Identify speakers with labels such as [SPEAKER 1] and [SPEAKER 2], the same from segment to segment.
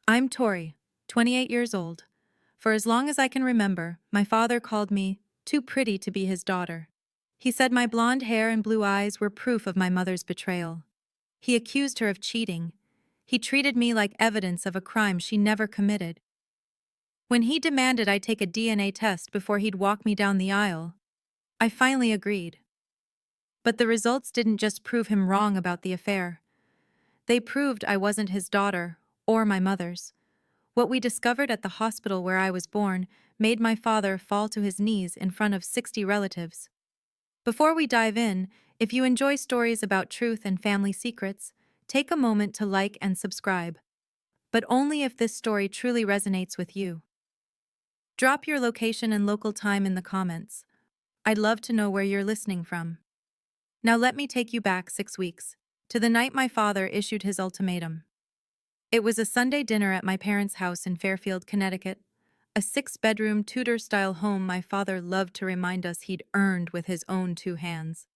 [SPEAKER 1] I'm Tori, 28 years old. For as long as I can remember, my father called me too pretty to be his daughter. He said my blonde hair and blue eyes were proof of my mother's betrayal. He accused her of cheating. He treated me like evidence of a crime she never committed. When he demanded I take a DNA test before he'd walk me down the aisle, I finally agreed. But the results didn't just prove him wrong about the affair. They proved I wasn't his daughter, or my mother's. What we discovered at the hospital where I was born made my father fall to his knees in front of 60 relatives. Before we dive in, if you enjoy stories about truth and family secrets, take a moment to like and subscribe. But only if this story truly resonates with you. Drop your location and local time in the comments. I'd love to know where you're listening from. Now let me take you back 6 weeks, to the night my father issued his ultimatum. It was a Sunday dinner at my parents' house in Fairfield, Connecticut, a 6-bedroom Tudor-style home my father loved to remind us he'd earned with his own 2 hands.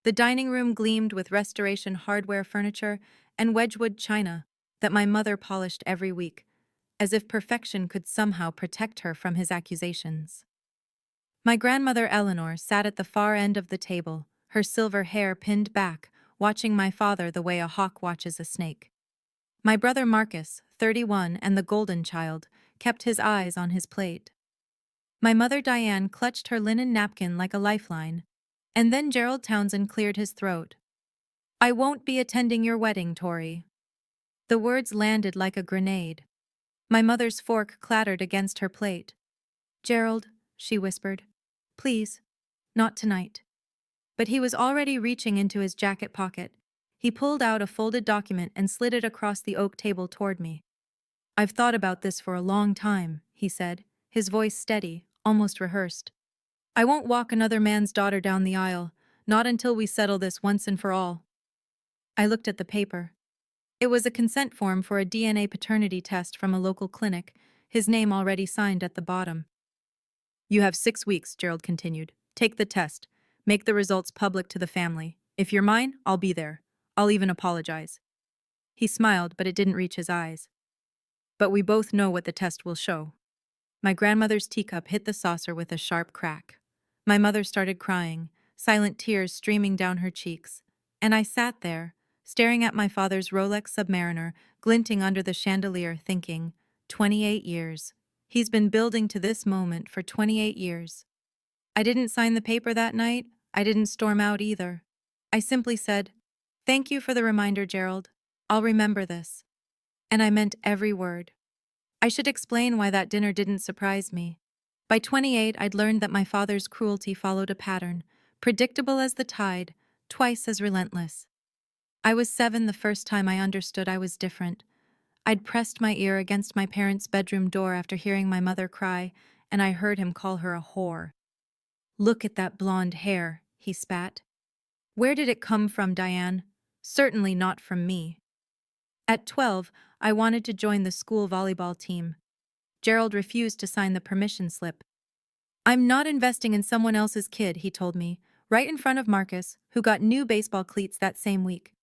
[SPEAKER 1] The dining room gleamed with Restoration hardware furniture and Wedgwood china that my mother polished every week, as if perfection could somehow protect her from his accusations. My grandmother Eleanor sat at the far end of the table, her silver hair pinned back, watching my father the way a hawk watches a snake. My brother Marcus, 31 and the golden child, kept his eyes on his plate. My mother Diane clutched her linen napkin like a lifeline, and then Gerald Townsend cleared his throat. "I won't be attending your wedding, Tori." The words landed like a grenade. My mother's fork clattered against her plate. "Gerald," she whispered, "please, not tonight." But he was already reaching into his jacket pocket. He pulled out a folded document and slid it across the oak table toward me. "I've thought about this for a long time," he said, his voice steady, almost rehearsed. "I won't walk another man's daughter down the aisle, not until we settle this once and for all." I looked at the paper. It was a consent form for a DNA paternity test from a local clinic, his name already signed at the bottom. "You have 6 weeks," Gerald continued. "Take the test. Make the results public to the family. If you're mine, I'll be there. I'll even apologize." He smiled, but it didn't reach his eyes. "But we both know what the test will show." My grandmother's teacup hit the saucer with a sharp crack. My mother started crying, silent tears streaming down her cheeks. And I sat there, staring at my father's Rolex Submariner glinting under the chandelier, thinking, 28 years. He's been building to this moment for 28 years. I didn't sign the paper that night. I didn't storm out either. I simply said, "Thank you for the reminder, Gerald. I'll remember this." And I meant every word. I should explain why that dinner didn't surprise me. By 28, I'd learned that my father's cruelty followed a pattern, predictable as the tide, twice as relentless. I was 7 the first time I understood I was different. I'd pressed my ear against my parents' bedroom door after hearing my mother cry, and I heard him call her a whore. "Look at that blonde hair," he spat. "Where did it come from, Diane? Certainly not from me." At 12, I wanted to join the school volleyball team. Gerald refused to sign the permission slip. "I'm not investing in someone else's kid," he told me, right in front of Marcus, who got new baseball cleats that same week.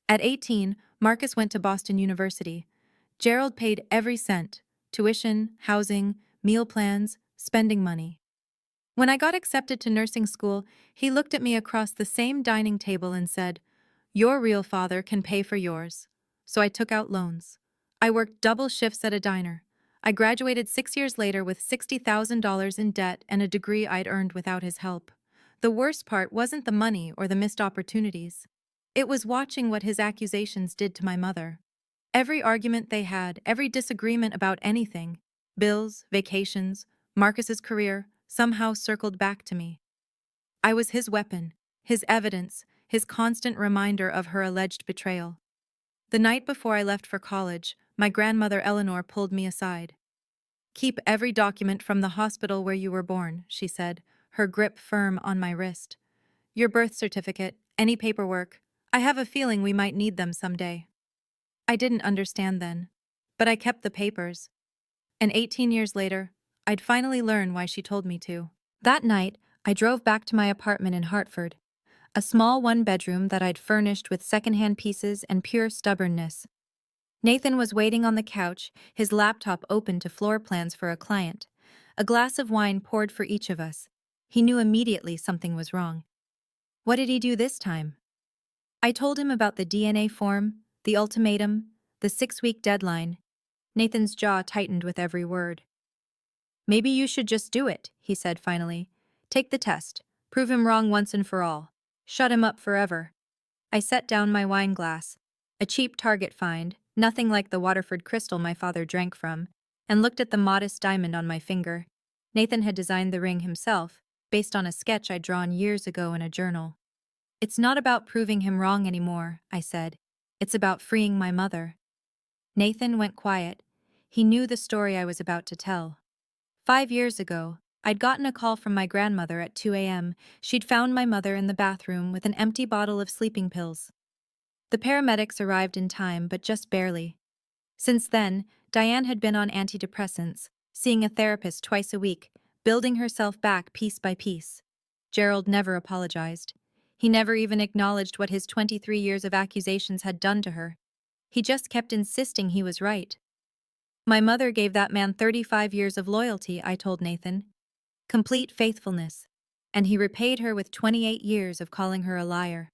[SPEAKER 1] At 18, Marcus went to Boston University. Gerald paid every cent: tuition, housing, meal plans, spending money. When I got accepted to nursing school, he looked at me across the same dining table and said, "Your real father can pay for yours." So I took out loans. I worked double shifts at a diner. I graduated 6 years later with $60,000 in debt and a degree I'd earned without his help. The worst part wasn't the money or the missed opportunities. It was watching what his accusations did to my mother. Every argument they had, every disagreement about anything, bills, vacations, Marcus's career, somehow circled back to me. I was his weapon, his evidence, his constant reminder of her alleged betrayal. The night before I left for college, my grandmother Eleanor pulled me aside. "Keep every document from the hospital where you were born," she said, her grip firm on my wrist. "Your birth certificate, any paperwork. I have a feeling we might need them someday." I didn't understand then, but I kept the papers. And 18 years later, I'd finally learn why she told me to. That night, I drove back to my apartment in Hartford, a small one-bedroom that I'd furnished with secondhand pieces and pure stubbornness. Nathan was waiting on the couch, his laptop open to floor plans for a client. A glass of wine poured for each of us. He knew immediately something was wrong. What did he do this time? I told him about the DNA form, the ultimatum, the 6-week deadline. Nathan's jaw tightened with every word. Maybe you should just do it, he said finally. Take the test. Prove him wrong once and for all. Shut him up forever. I set down my wine glass, a cheap Target find, nothing like the Waterford crystal my father drank from, and looked at the modest diamond on my finger. Nathan had designed the ring himself, based on a sketch I'd drawn years ago in a journal. It's not about proving him wrong anymore, I said. It's about freeing my mother. Nathan went quiet. He knew the story I was about to tell. 5 years ago, I'd gotten a call from my grandmother at 2 a.m. She'd found my mother in the bathroom with an empty bottle of sleeping pills. The paramedics arrived in time, but just barely. Since then, Diane had been on antidepressants, seeing a therapist twice a week, building herself back piece by piece. Gerald never apologized. He never even acknowledged what his 23 years of accusations had done to her. He just kept insisting he was right. My mother gave that man 35 years of loyalty, I told Nathan. Complete faithfulness. And he repaid her with 28 years of calling her a liar.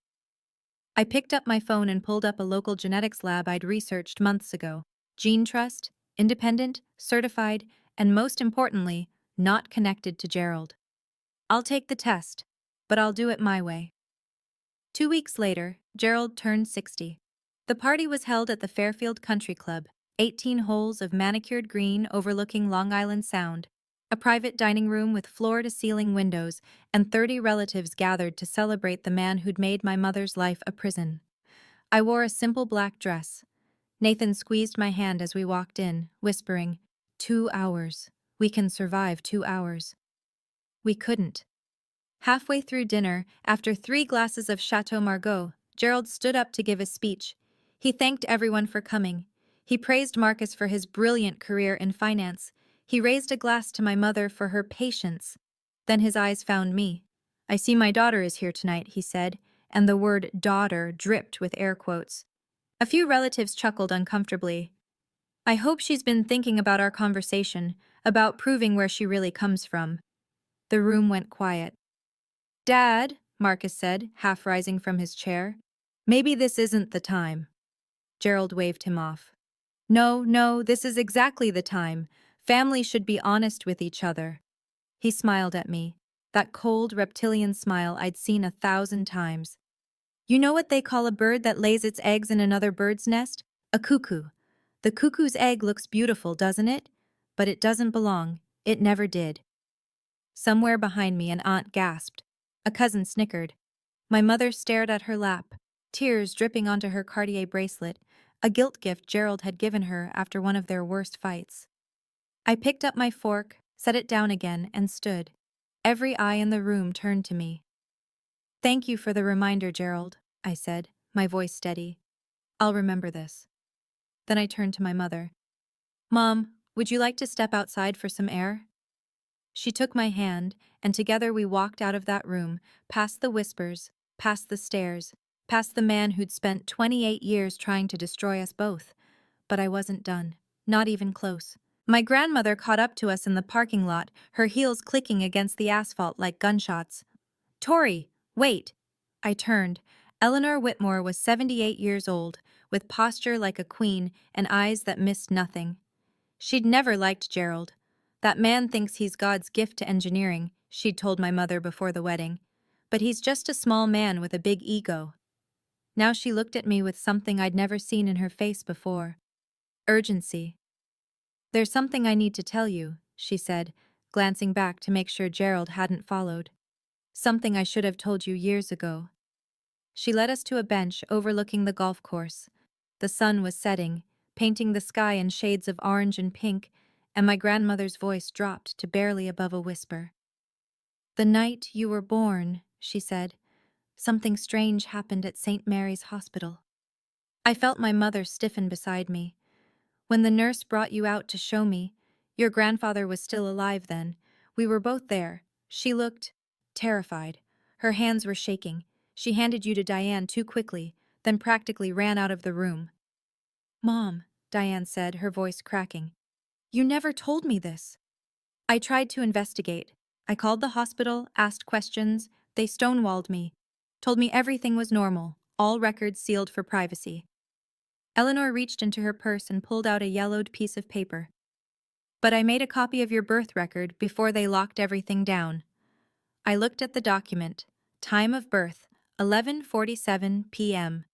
[SPEAKER 1] I picked up my phone and pulled up a local genetics lab I'd researched months ago. Gene Trust, independent, certified, and most importantly, not connected to Gerald. I'll take the test, but I'll do it my way. 2 weeks later, Gerald turned 60. The party was held at the Fairfield Country Club, 18 holes of manicured green overlooking Long Island Sound, a private dining room with floor-to-ceiling windows, and 30 relatives gathered to celebrate the man who'd made my mother's life a prison. I wore a simple black dress. Nathan squeezed my hand as we walked in, whispering, 2 hours. We can survive 2 hours. We couldn't. Halfway through dinner, after 3 glasses of Chateau Margaux, Gerald stood up to give a speech. He thanked everyone for coming. He praised Marcus for his brilliant career in finance. He raised a glass to my mother for her patience. Then his eyes found me. I see my daughter is here tonight, he said, and the word daughter dripped with air quotes. A few relatives chuckled uncomfortably. I hope she's been thinking about our conversation, about proving where she really comes from. The room went quiet. Dad, Marcus said, half rising from his chair. Maybe this isn't the time. Gerald waved him off. No, this is exactly the time. Families should be honest with each other. He smiled at me, that cold reptilian smile I'd seen 1,000 times. You know what they call a bird that lays its eggs in another bird's nest? A cuckoo. The cuckoo's egg looks beautiful, doesn't it? But it doesn't belong. It never did. Somewhere behind me, an aunt gasped. A cousin snickered. My mother stared at her lap, tears dripping onto her Cartier bracelet, a guilt gift Gerald had given her after one of their worst fights. I picked up my fork, set it down again, and stood. Every eye in the room turned to me. Thank you for the reminder, Gerald, I said, my voice steady. I'll remember this. Then I turned to my mother. Mom, would you like to step outside for some air? She took my hand, and together we walked out of that room, past the whispers, past the stares, past the man who'd spent 28 years trying to destroy us both. But I wasn't done, not even close. My grandmother caught up to us in the parking lot, her heels clicking against the asphalt like gunshots. Tori, wait! I turned. Eleanor Whitmore was 78 years old, with posture like a queen and eyes that missed nothing. She'd never liked Gerald. That man thinks he's God's gift to engineering, she'd told my mother before the wedding. But he's just a small man with a big ego. Now she looked at me with something I'd never seen in her face before. Urgency. There's something I need to tell you, she said, glancing back to make sure Gerald hadn't followed. Something I should have told you years ago. She led us to a bench overlooking the golf course. The sun was setting, painting the sky in shades of orange and pink, and my grandmother's voice dropped to barely above a whisper. The night you were born, she said, something strange happened at St. Mary's Hospital. I felt my mother stiffen beside me. When the nurse brought you out to show me, your grandfather was still alive then. We were both there. She looked terrified. Her hands were shaking. She handed you to Diane too quickly, then practically ran out of the room. Mom, Diane said, her voice cracking. You never told me this. I tried to investigate. I called the hospital, asked questions. They stonewalled me. Told me everything was normal, all records sealed for privacy. Eleanor reached into her purse and pulled out a yellowed piece of paper. But I made a copy of your birth record before they locked everything down. I looked at the document. Time of birth, 11:47 p.m.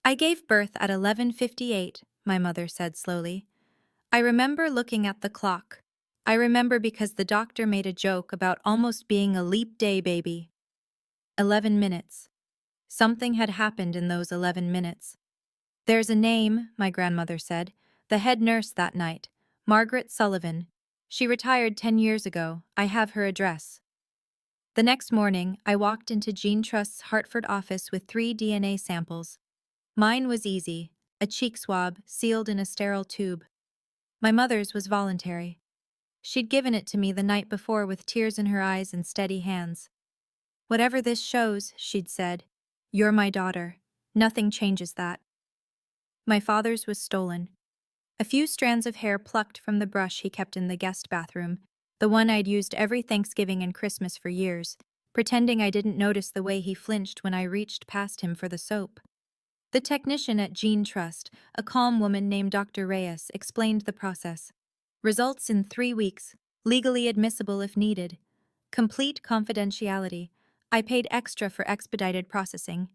[SPEAKER 1] I gave birth at 11:58, my mother said slowly. I remember looking at the clock. I remember because the doctor made a joke about almost being a leap day baby. 11 minutes. Something had happened in those 11 minutes. There's a name, my grandmother said, the head nurse that night, Margaret Sullivan. She retired 10 years ago. I have her address. The next morning, I walked into Gene Trust's Hartford office with 3 DNA samples. Mine was easy, a cheek swab sealed in a sterile tube. My mother's was voluntary. She'd given it to me the night before with tears in her eyes and steady hands. Whatever this shows, she'd said, you're my daughter. Nothing changes that. My father's was stolen. A few strands of hair plucked from the brush he kept in the guest bathroom, the one I'd used every Thanksgiving and Christmas for years, pretending I didn't notice the way he flinched when I reached past him for the soap. The technician at Gene Trust, a calm woman named Dr. Reyes, explained the process. Results in 3 weeks, legally admissible if needed. Complete confidentiality. I paid extra for expedited processing.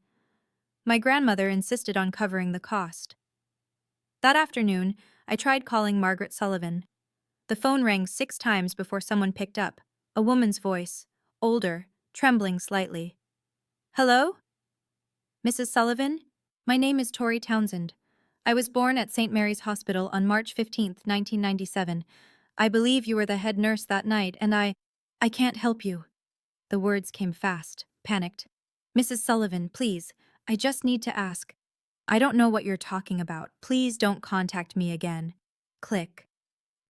[SPEAKER 1] My grandmother insisted on covering the cost. That afternoon, I tried calling Margaret Sullivan. The phone rang 6 times before someone picked up, a woman's voice, older, trembling slightly. Hello? Mrs. Sullivan? My name is Tori Townsend. I was born at St. Mary's Hospital on March 15, 1997. I believe you were the head nurse that night, and I can't help you. The words came fast, panicked. Mrs. Sullivan, please, I just need to ask. I don't know what you're talking about. Please don't contact me again. Click.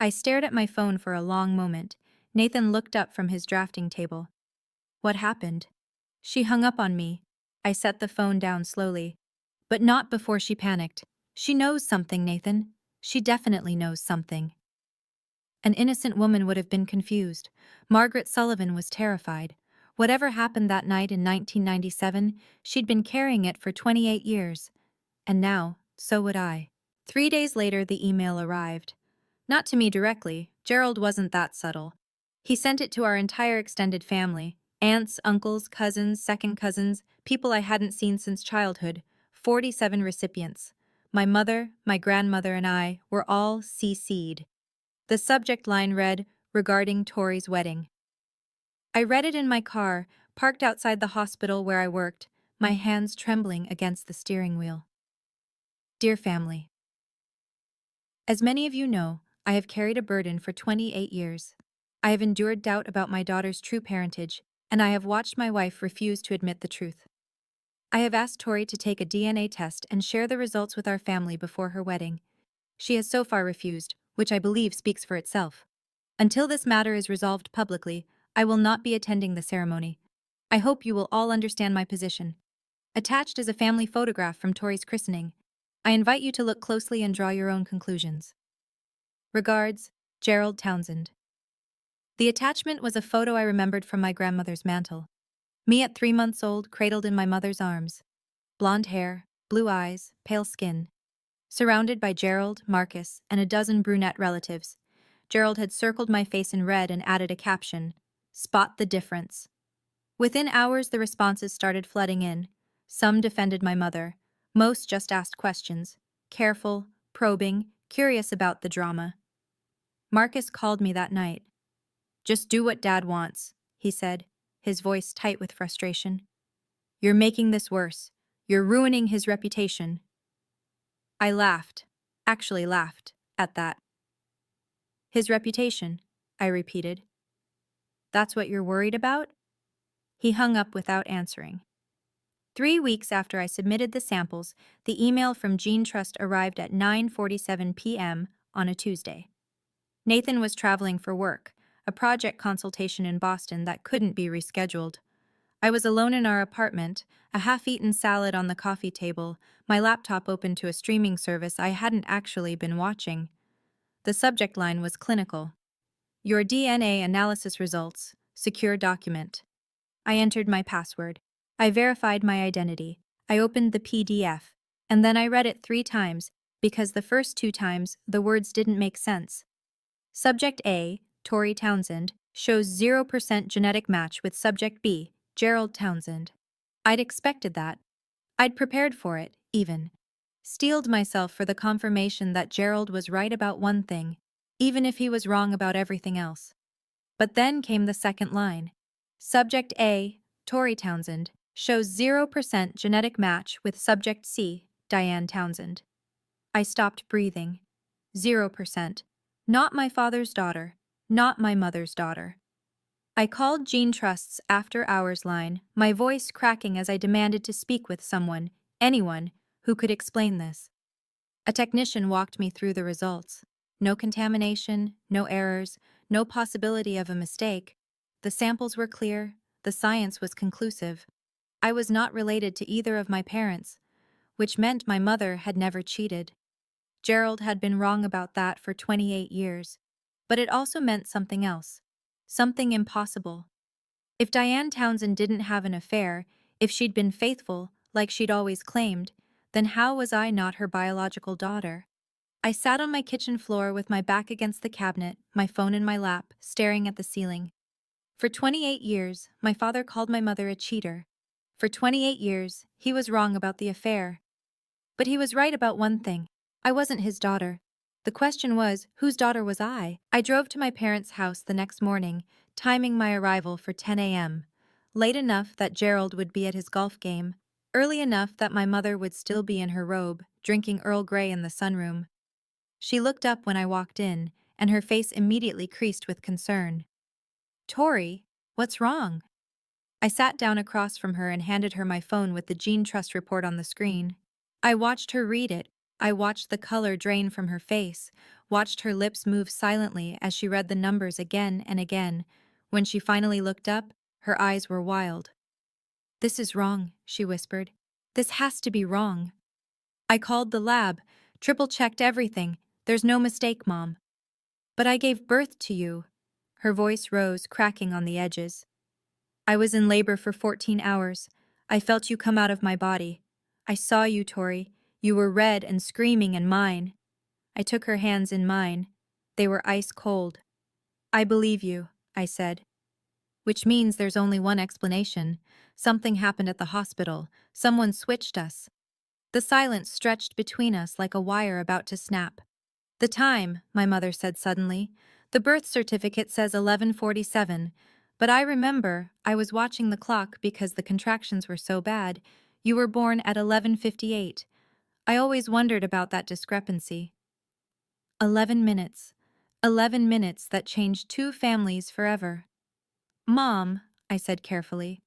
[SPEAKER 1] I stared at my phone for a long moment. Nathan looked up from his drafting table. What happened? She hung up on me. I set the phone down slowly. But not before she panicked. She knows something, Nathan. She definitely knows something. An innocent woman would have been confused. Margaret Sullivan was terrified. Whatever happened that night in 1997, she'd been carrying it for 28 years. And now, so would I. 3 days later, the email arrived. Not to me directly, Gerald wasn't that subtle. He sent it to our entire extended family. Aunts, uncles, cousins, second cousins, people I hadn't seen since childhood. 47 recipients. My mother, my grandmother, and I were all CC'd. The subject line read, regarding Tori's wedding. I read it in my car, parked outside the hospital where I worked, my hands trembling against the steering wheel. Dear family, as many of you know, I have carried a burden for 28 years. I have endured doubt about my daughter's true parentage, and I have watched my wife refuse to admit the truth. I have asked Tori to take a DNA test and share the results with our family before her wedding. She has so far refused, which I believe speaks for itself. Until this matter is resolved publicly, I will not be attending the ceremony. I hope you will all understand my position. Attached is a family photograph from Tori's christening. I invite you to look closely and draw your own conclusions. Regards, Gerald Townsend. The attachment was a photo I remembered from my grandmother's mantel. Me at 3 months old, cradled in my mother's arms. Blonde hair, blue eyes, pale skin. Surrounded by Gerald, Marcus, and a dozen brunette relatives. Gerald had circled my face in red and added a caption, "Spot the difference." Within hours, the responses started flooding in. Some defended my mother. Most just asked questions. Careful, probing, curious about the drama. Marcus called me that night. "Just do what Dad wants," he said, his voice tight with frustration. "You're making this worse. You're ruining his reputation." I laughed, actually laughed, at that. "His reputation," I repeated. "That's what you're worried about?" He hung up without answering. 3 weeks after I submitted the samples, the email from Gene Trust arrived at 9:47 p.m. on a Tuesday. Nathan was traveling for work, a project consultation in Boston that couldn't be rescheduled. I was alone in our apartment, a half-eaten salad on the coffee table, my laptop open to a streaming service I hadn't actually been watching. The subject line was clinical. Your DNA analysis results. Secure document. I entered my password. I verified my identity. I opened the PDF. And then I read it 3 times, because the first 2 times the words didn't make sense. Subject A, Tori Townsend, shows 0% genetic match with Subject B, Gerald Townsend. I'd expected that. I'd prepared for it, even. Steeled myself for the confirmation that Gerald was right about one thing, even if he was wrong about everything else. But then came the second line. Subject A, Tori Townsend, shows 0% genetic match with Subject C, Diane Townsend. I stopped breathing. 0%. Not my father's daughter. Not my mother's daughter. I called Gene Trust's after-hours line, my voice cracking as I demanded to speak with someone, anyone, who could explain this. A technician walked me through the results. No contamination, no errors, no possibility of a mistake. The samples were clear, the science was conclusive. I was not related to either of my parents, which meant my mother had never cheated. Gerald had been wrong about that for 28 years. But it also meant something else. Something impossible. If Diane Townsend didn't have an affair, if she'd been faithful, like she'd always claimed, then how was I not her biological daughter? I sat on my kitchen floor with my back against the cabinet, my phone in my lap, staring at the ceiling. For 28 years, my father called my mother a cheater. For 28 years, he was wrong about the affair. But he was right about one thing. I wasn't his daughter. The question was, whose daughter was I? I drove to my parents' house the next morning, timing my arrival for 10 a.m. Late enough that Gerald would be at his golf game, early enough that my mother would still be in her robe, drinking Earl Grey in the sunroom. She looked up when I walked in, and her face immediately creased with concern. Tori, what's wrong? I sat down across from her and handed her my phone with the Gene Trust report on the screen. I watched her read it. I watched the color drain from her face, watched her lips move silently as she read the numbers again and again. When she finally looked up, her eyes were wild. This is wrong, she whispered. This has to be wrong. I called the lab, triple-checked everything. There's no mistake, Mom. But I gave birth to you. Her voice rose, cracking on the edges. I was in labor for 14 hours. I felt you come out of my body. I saw you, Tori. You were red and screaming and mine. I took her hands in mine. They were ice cold. I believe you, I said. Which means there's only one explanation. Something happened at the hospital. Someone switched us. The silence stretched between us like a wire about to snap. The time, my mother said suddenly. The birth certificate says 11:47, but I remember I was watching the clock because the contractions were so bad. You were born at 11:58. I always wondered about that discrepancy. 11 minutes. 11 minutes that changed 2 families forever. Mom, I said carefully,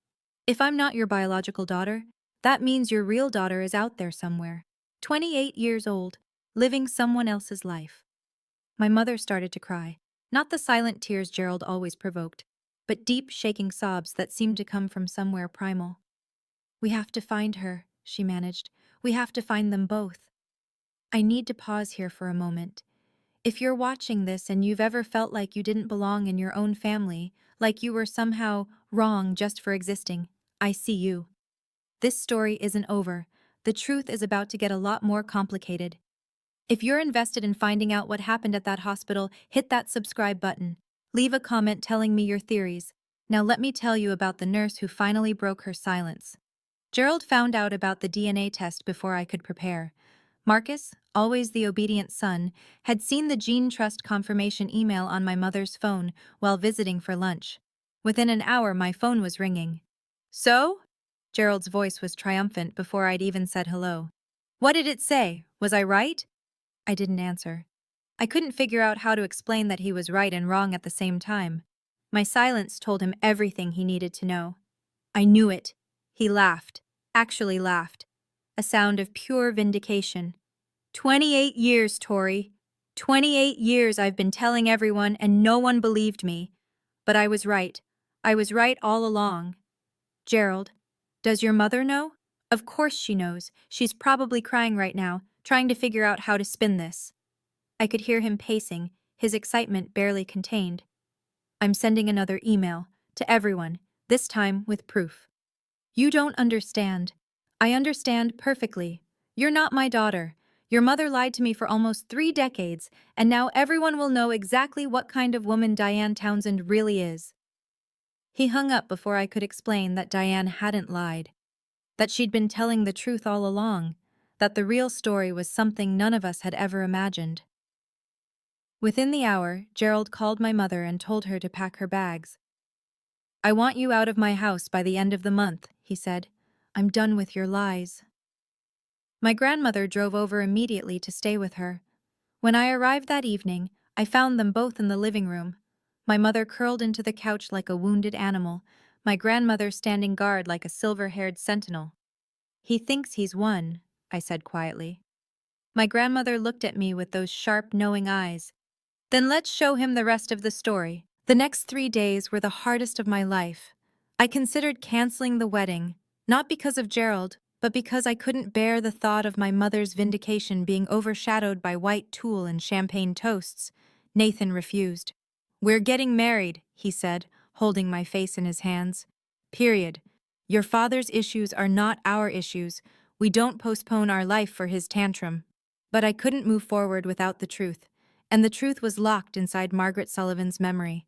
[SPEAKER 1] if I'm not your biological daughter, that means your real daughter is out there somewhere, 28 years old, living someone else's life. My mother started to cry, not the silent tears Gerald always provoked, but deep, shaking sobs that seemed to come from somewhere primal. We have to find her, she managed. We have to find them both. I need to pause here for a moment. If you're watching this and you've ever felt like you didn't belong in your own family, like you were somehow wrong just for existing, I see you. This story isn't over. The truth is about to get a lot more complicated. If you're invested in finding out what happened at that hospital, hit that subscribe button. Leave a comment telling me your theories. Now let me tell you about the nurse who finally broke her silence. Gerald found out about the DNA test before I could prepare. Marcus, always the obedient son, had seen the Gene Trust confirmation email on my mother's phone while visiting for lunch. Within an hour, my phone was ringing. So? Gerald's voice was triumphant before I'd even said hello. What did it say? Was I right? I didn't answer. I couldn't figure out how to explain that he was right and wrong at the same time. My silence told him everything he needed to know. I knew it. He laughed, actually laughed. A sound of pure vindication. 28 years, Tori. 28 years I've been telling everyone and no one believed me. But I was right. I was right all along. Gerald, does your mother know? Of course she knows. She's probably crying right now, trying to figure out how to spin this. I could hear him pacing, his excitement barely contained. I'm sending another email, to everyone, this time with proof. You don't understand. I understand perfectly. You're not my daughter. Your mother lied to me for almost 3 decades, and now everyone will know exactly what kind of woman Diane Townsend really is. He hung up before I could explain that Diane hadn't lied, that she'd been telling the truth all along, that the real story was something none of us had ever imagined. Within the hour, Gerald called my mother and told her to pack her bags. I want you out of my house by the end of the month, he said. I'm done with your lies. My grandmother drove over immediately to stay with her. When I arrived that evening, I found them both in the living room. My mother curled into the couch like a wounded animal, my grandmother standing guard like a silver-haired sentinel. He thinks he's won, I said quietly. My grandmother looked at me with those sharp, knowing eyes. Then let's show him the rest of the story. The next 3 days were the hardest of my life. I considered canceling the wedding, not because of Gerald, but because I couldn't bear the thought of my mother's vindication being overshadowed by white tulle and champagne toasts. Nathan refused. We're getting married, he said, holding my face in his hands. Period. Your father's issues are not our issues. We don't postpone our life for his tantrum. But I couldn't move forward without the truth, and the truth was locked inside Margaret Sullivan's memory.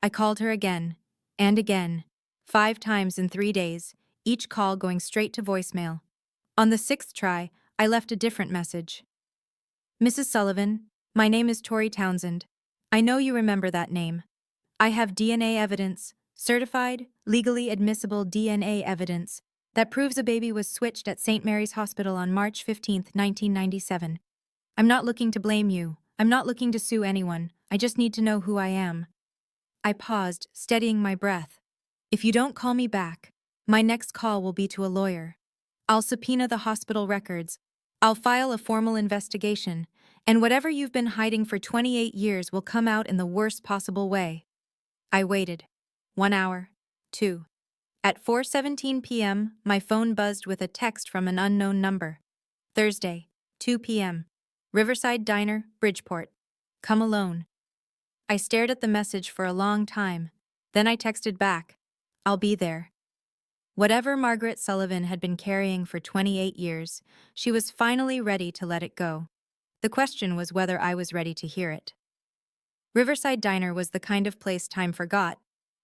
[SPEAKER 1] I called her again, and again, 5 times in 3 days, each call going straight to voicemail. On the 6th try, I left a different message. Mrs. Sullivan, my name is Tori Townsend. I know you remember that name. I have DNA evidence, certified, legally admissible DNA evidence, that proves a baby was switched at St. Mary's Hospital on March 15, 1997. I'm not looking to blame you. I'm not looking to sue anyone. I just need to know who I am. I paused, steadying my breath. If you don't call me back, my next call will be to a lawyer. I'll subpoena the hospital records. I'll file a formal investigation, and whatever you've been hiding for 28 years will come out in the worst possible way. I waited. 1 hour. 2. At 4:17 p.m., my phone buzzed with a text from an unknown number. Thursday, 2 p.m. Riverside Diner, Bridgeport. Come alone. I stared at the message for a long time. Then I texted back, I'll be there. Whatever Margaret Sullivan had been carrying for 28 years, she was finally ready to let it go. The question was whether I was ready to hear it. Riverside Diner was the kind of place time forgot.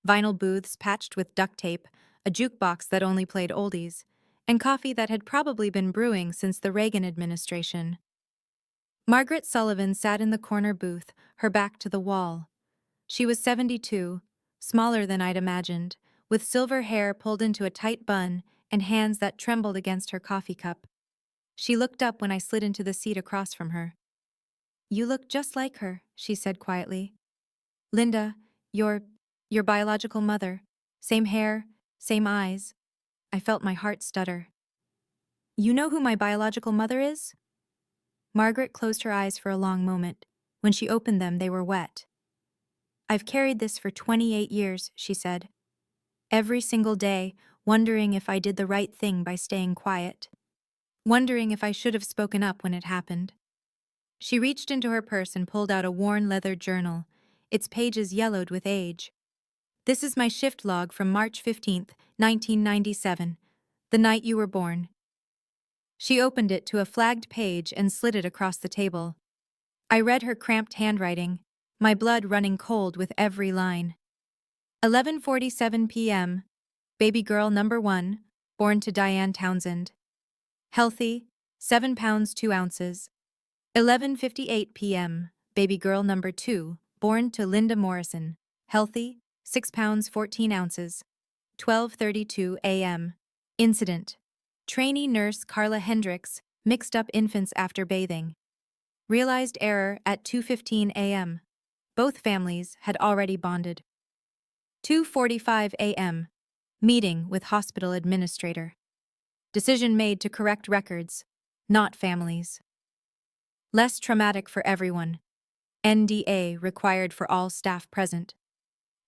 [SPEAKER 1] Vinyl booths patched with duct tape, a jukebox that only played oldies, and coffee that had probably been brewing since the Reagan administration. Margaret Sullivan sat in the corner booth, her back to the wall. She was 72, smaller than I'd imagined, with silver hair pulled into a tight bun and hands that trembled against her coffee cup. She looked up when I slid into the seat across from her. You look just like her, she said quietly. Linda, your biological mother. Same hair, same eyes. I felt my heart stutter. You know who my biological mother is? Margaret closed her eyes for a long moment. When she opened them, they were wet. I've carried this for 28 years, she said. Every single day, wondering if I did the right thing by staying quiet. Wondering if I should have spoken up when it happened. She reached into her purse and pulled out a worn leather journal, its pages yellowed with age. This is my shift log from March 15, 1997, the night you were born. She opened it to a flagged page and slid it across the table. I read her cramped handwriting, my blood running cold with every line. 11:47 p.m. Baby girl number 1, born to Diane Townsend. Healthy, 7 pounds 2 ounces. 11:58 p.m. Baby girl number 2, born to Linda Morrison. Healthy, 6 pounds 14 ounces. 12:32 a.m. Incident. Trainee nurse Carla Hendricks mixed up infants after bathing. Realized error at 2:15 a.m. Both families had already bonded. 2:45 a.m. Meeting with hospital administrator. Decision made to correct records, not families. Less traumatic for everyone. NDA required for all staff present.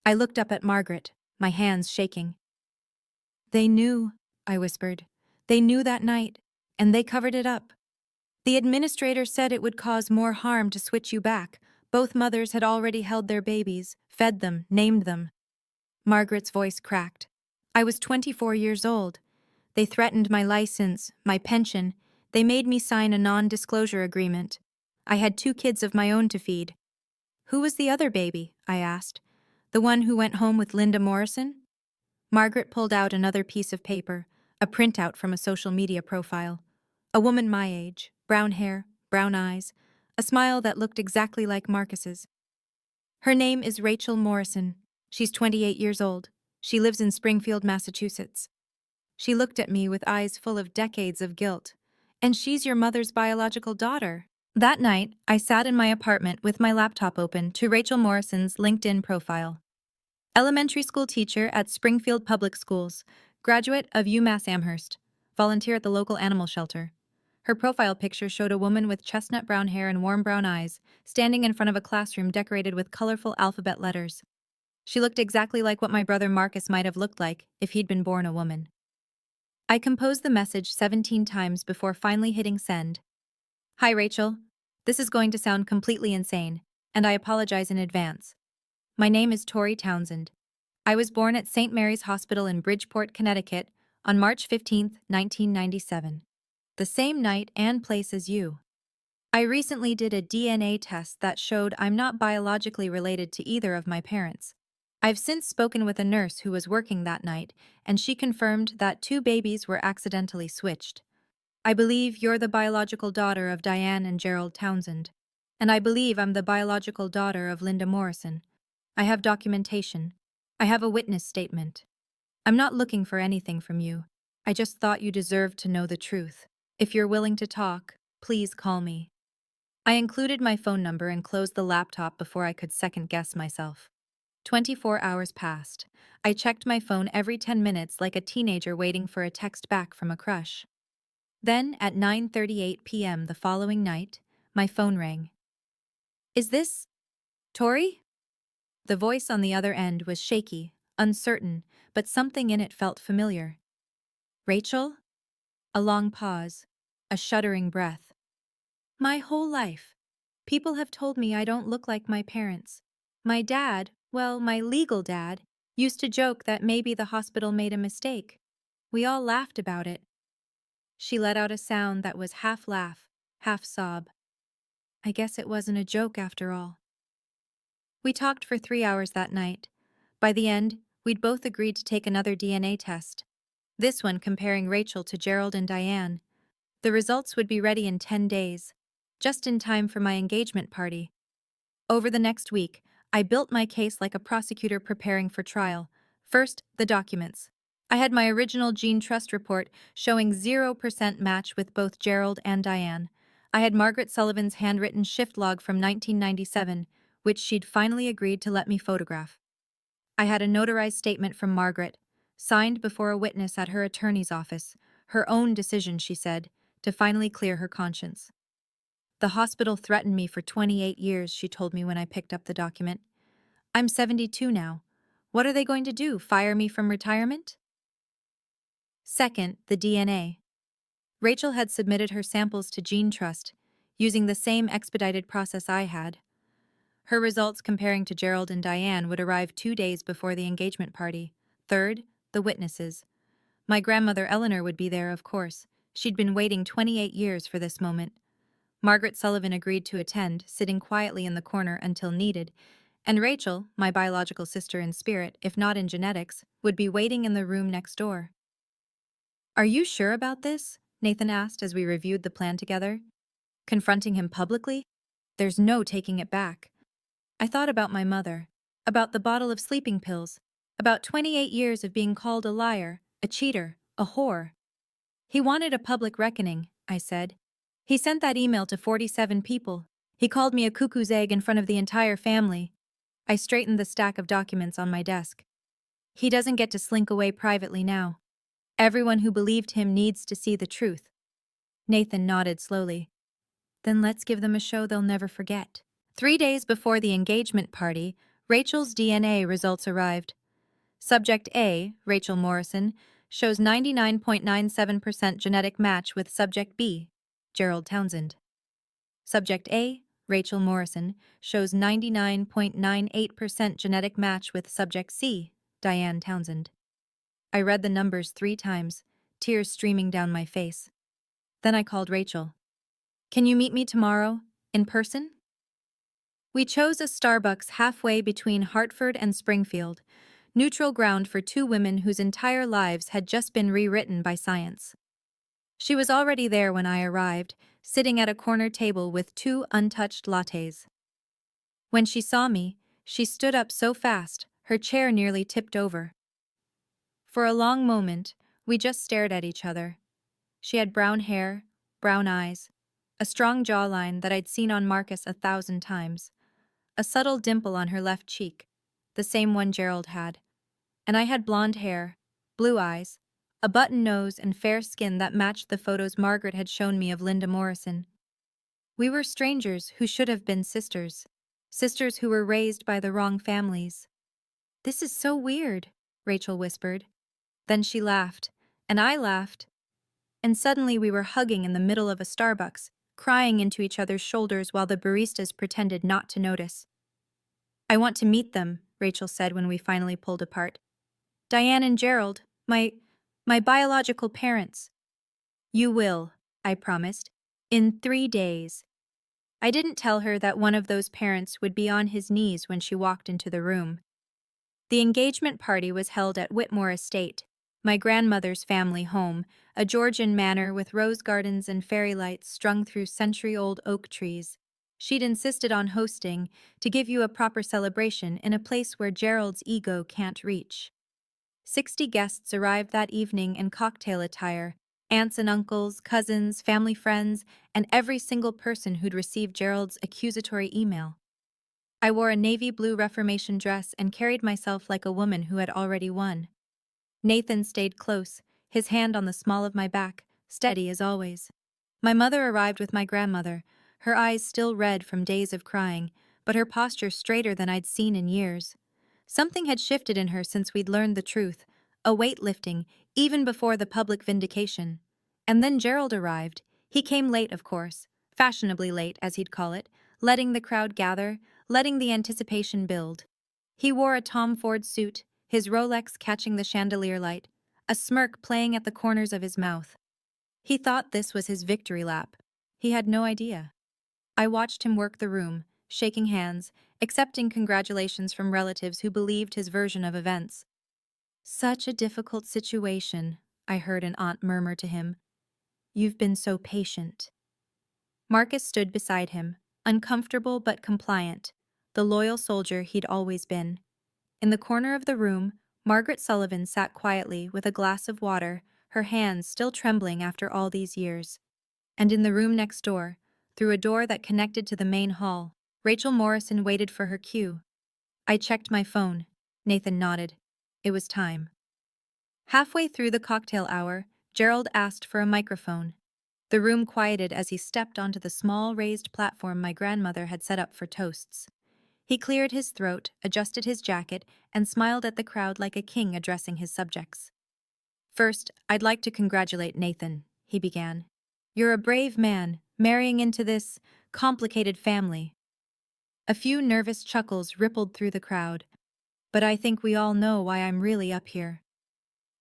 [SPEAKER 1] I looked up at Margaret, my hands shaking. They knew, I whispered. They knew that night, and they covered it up. The administrator said it would cause more harm to switch you back. Both mothers had already held their babies, fed them, named them. Margaret's voice cracked. I was 24 years old. They threatened my license, my pension. They made me sign a non-disclosure agreement. I had 2 kids of my own to feed. Who was the other baby? I asked. The one who went home with Linda Morrison? Margaret pulled out another piece of paper, a printout from a social media profile. A woman my age, brown hair, brown eyes, a smile that looked exactly like Marcus's. Her name is Rachel Morrison. She's 28 years old. She lives in Springfield, Massachusetts. She looked at me with eyes full of decades of guilt. And she's your mother's biological daughter. That night, I sat in my apartment with my laptop open to Rachel Morrison's LinkedIn profile. Elementary school teacher at Springfield Public Schools, graduate of UMass Amherst, volunteer at the local animal shelter. Her profile picture showed a woman with chestnut brown hair and warm brown eyes, standing in front of a classroom decorated with colorful alphabet letters. She looked exactly like what my brother Marcus might have looked like if he'd been born a woman. I composed the message 17 times before finally hitting send. Hi, Rachel. This is going to sound completely insane, and I apologize in advance. My name is Tori Townsend. I was born at St. Mary's Hospital in Bridgeport, Connecticut, on March 15, 1997. The same night and place as you. I recently did a DNA test that showed I'm not biologically related to either of my parents. I've since spoken with a nurse who was working that night, and she confirmed that 2 babies were accidentally switched. I believe you're the biological daughter of Diane and Gerald Townsend, and I believe I'm the biological daughter of Linda Morrison. I have documentation. I have a witness statement. I'm not looking for anything from you. I just thought you deserved to know the truth. If you're willing to talk, please call me. I included my phone number and closed the laptop before I could second-guess myself. 24 hours passed. I checked my phone every 10 minutes like a teenager waiting for a text back from a crush. Then, at 9:38 p.m. the following night, my phone rang. Is this Tori? The voice on the other end was shaky, uncertain, but something in it felt familiar. Rachel? A long pause, a shuddering breath. My whole life, people have told me I don't look like my parents. My dad, well, my legal dad, used to joke that maybe the hospital made a mistake. We all laughed about it. She let out a sound that was half laugh, half sob. I guess it wasn't a joke after all. We talked for 3 hours that night. By the end, we'd both agreed to take another DNA test. This one comparing Rachel to Gerald and Diane. The results would be ready in 10 days, just in time for my engagement party. Over the next week, I built my case like a prosecutor preparing for trial. First, the documents. I had my original gene trust report showing 0% match with both Gerald and Diane. I had Margaret Sullivan's handwritten shift log from 1997, which she'd finally agreed to let me photograph. I had a notarized statement from Margaret, signed before a witness at her attorney's office, her own decision, she said, to finally clear her conscience. The hospital threatened me for 28 years, she told me when I picked up the document. I'm 72 now. What are they going to do, fire me from retirement? Second, the DNA. Rachel had submitted her samples to Gene Trust, using the same expedited process I had. Her results comparing to Gerald and Diane would arrive 2 days before the engagement party. Third, the witnesses. My grandmother Eleanor would be there, of course. She'd been waiting 28 years for this moment. Margaret Sullivan agreed to attend, sitting quietly in the corner until needed, and Rachel, my biological sister in spirit, if not in genetics, would be waiting in the room next door. Are you sure about this? Nathan asked as we reviewed the plan together. Confronting him publicly? There's no taking it back. I thought about my mother, about the bottle of sleeping pills, about 28 years of being called a liar, a cheater, a whore. He wanted a public reckoning, I said. He sent that email to 47 people. He called me a cuckoo's egg in front of the entire family. I straightened the stack of documents on my desk. He doesn't get to slink away privately now. Everyone who believed him needs to see the truth. Nathan nodded slowly. Then let's give them a show they'll never forget. 3 days before the engagement party, Rachel's DNA results arrived. Subject A, Rachel Morrison, shows 99.97% genetic match with subject B, Gerald Townsend. Subject A, Rachel Morrison, shows 99.98% genetic match with subject C, Diane Townsend. I read the numbers 3 times, tears streaming down my face. Then I called Rachel. Can you meet me tomorrow, in person? We chose a Starbucks halfway between Hartford and Springfield, neutral ground for two women whose entire lives had just been rewritten by science. She was already there when I arrived, sitting at a corner table with 2 untouched lattes. When she saw me, she stood up so fast, her chair nearly tipped over. For a long moment, we just stared at each other. She had brown hair, brown eyes, a strong jawline that I'd seen on Marcus 1,000 times, a subtle dimple on her left cheek, the same one Gerald had. And I had blonde hair, blue eyes, a button nose and fair skin that matched the photos Margaret had shown me of Linda Morrison. We were strangers who should have been sisters. Sisters who were raised by the wrong families. "This is so weird," Rachel whispered. Then she laughed, and I laughed. And suddenly we were hugging in the middle of a Starbucks, crying into each other's shoulders while the baristas pretended not to notice. "I want to meet them," Rachel said when we finally pulled apart. "Diane and Gerald, my biological parents." "You will," I promised, "in 3 days." I didn't tell her that one of those parents would be on his knees when she walked into the room. The engagement party was held at Whitmore Estate, my grandmother's family home, a Georgian manor with rose gardens and fairy lights strung through century-old oak trees. She'd insisted on hosting to give you a proper celebration in a place where Gerald's ego can't reach. 60 guests arrived that evening in cocktail attire, aunts and uncles, cousins, family friends, and every single person who'd received Gerald's accusatory email. I wore a navy blue Reformation dress and carried myself like a woman who had already won. Nathan stayed close, his hand on the small of my back, steady as always. My mother arrived with my grandmother, her eyes still red from days of crying, but her posture straighter than I'd seen in years. Something had shifted in her since we'd learned the truth, a weight lifting, even before the public vindication. And then Gerald arrived. He came late, of course, fashionably late, as he'd call it, letting the crowd gather, letting the anticipation build. He wore a Tom Ford suit, his Rolex catching the chandelier light, a smirk playing at the corners of his mouth. He thought this was his victory lap. He had no idea. I watched him work the room, shaking hands, accepting congratulations from relatives who believed his version of events. "Such a difficult situation," I heard an aunt murmur to him. "You've been so patient." Marcus stood beside him, uncomfortable but compliant, the loyal soldier he'd always been. In the corner of the room, Margaret Sullivan sat quietly with a glass of water, her hands still trembling after all these years. And in the room next door, through a door that connected to the main hall, Rachel Morrison waited for her cue. I checked my phone. Nathan nodded. It was time. Halfway through the cocktail hour, Gerald asked for a microphone. The room quieted as he stepped onto the small raised platform my grandmother had set up for toasts. He cleared his throat, adjusted his jacket, and smiled at the crowd like a king addressing his subjects. "First, I'd like to congratulate Nathan," he began. "You're a brave man, marrying into this complicated family." A few nervous chuckles rippled through the crowd. "But I think we all know why I'm really up here."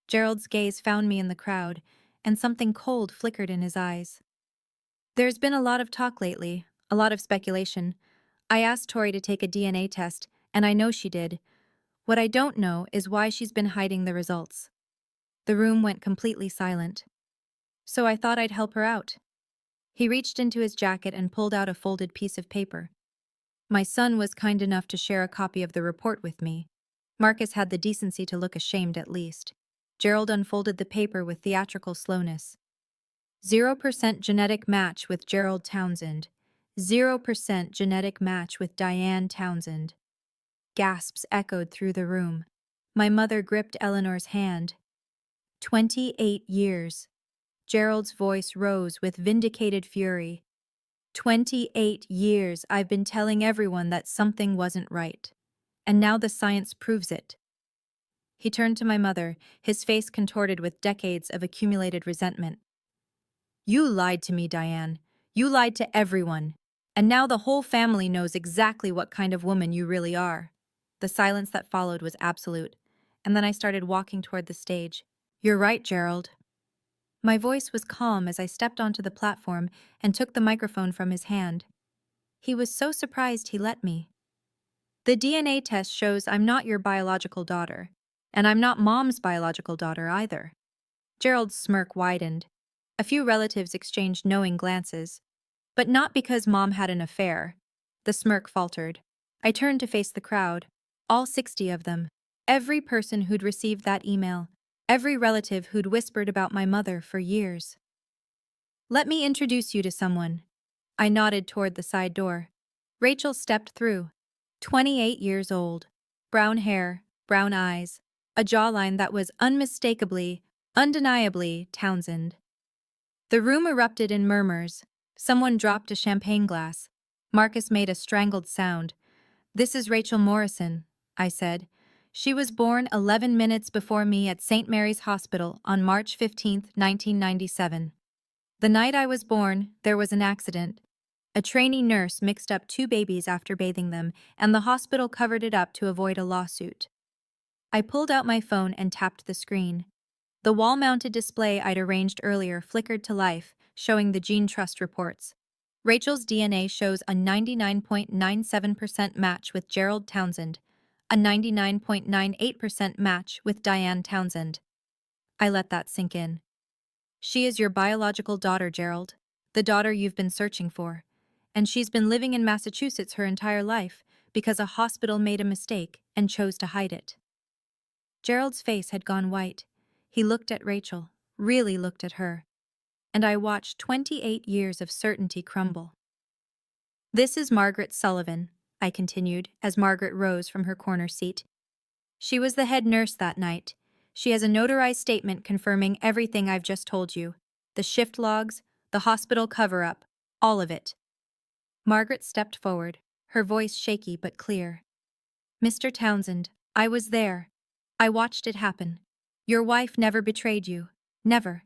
[SPEAKER 1] Gerald's gaze found me in the crowd, and something cold flickered in his eyes. "There's been a lot of talk lately, a lot of speculation. I asked Tori to take a DNA test, and I know she did. What I don't know is why she's been hiding the results." The room went completely silent. So I thought I'd help her out. He reached into his jacket and pulled out a folded piece of paper. My son was kind enough to share a copy of the report with me. Marcus had the decency to look ashamed at least. Gerald unfolded the paper with theatrical slowness. 0% genetic match with Gerald Townsend. 0% genetic match with Diane Townsend. Gasps echoed through the room. My mother gripped Eleanor's hand. 28 years. Gerald's voice rose with vindicated fury. 28 years I've been telling everyone that something wasn't right. And now the science proves it. He turned to my mother, his face contorted with decades of accumulated resentment. You lied to me, Diane. You lied to everyone. And now the whole family knows exactly what kind of woman you really are. The silence that followed was absolute, and then I started walking toward the stage. You're right, Gerald. My voice was calm as I stepped onto the platform and took the microphone from his hand. He was so surprised he let me. The DNA test shows I'm not your biological daughter, and I'm not Mom's biological daughter either. Gerald's smirk widened. A few relatives exchanged knowing glances, but not because Mom had an affair. The smirk faltered. I turned to face the crowd, all 60 of them, every person who'd received that email, every relative who'd whispered about my mother for years. Let me introduce you to someone. I nodded toward the side door. Rachel stepped through. 28 years old. Brown hair, brown eyes, a jawline that was unmistakably, undeniably Townsend. The room erupted in murmurs. Someone dropped a champagne glass. Marcus made a strangled sound. This is Rachel Morrison, I said. She was born 11 minutes before me at St. Mary's Hospital on March 15, 1997. The night I was born, there was an accident. A trainee nurse mixed up two babies after bathing them, and the hospital covered it up to avoid a lawsuit. I pulled out my phone and tapped the screen. The wall-mounted display I'd arranged earlier flickered to life, showing the Gene Trust reports. Rachel's DNA shows a 99.97% match with Gerald Townsend, a 99.98% match with Diane Townsend. I let that sink in. She is your biological daughter, Gerald, the daughter you've been searching for. And she's been living in Massachusetts her entire life because a hospital made a mistake and chose to hide it. Gerald's face had gone white. He looked at Rachel, really looked at her, and I watched 28 years of certainty crumble. This is Margaret Sullivan, I continued, as Margaret rose from her corner seat. She was the head nurse that night. She has a notarized statement confirming everything I've just told you. The shift logs, the hospital cover-up, all of it. Margaret stepped forward, her voice shaky but clear. Mr. Townsend, I was there. I watched it happen. Your wife never betrayed you. Never.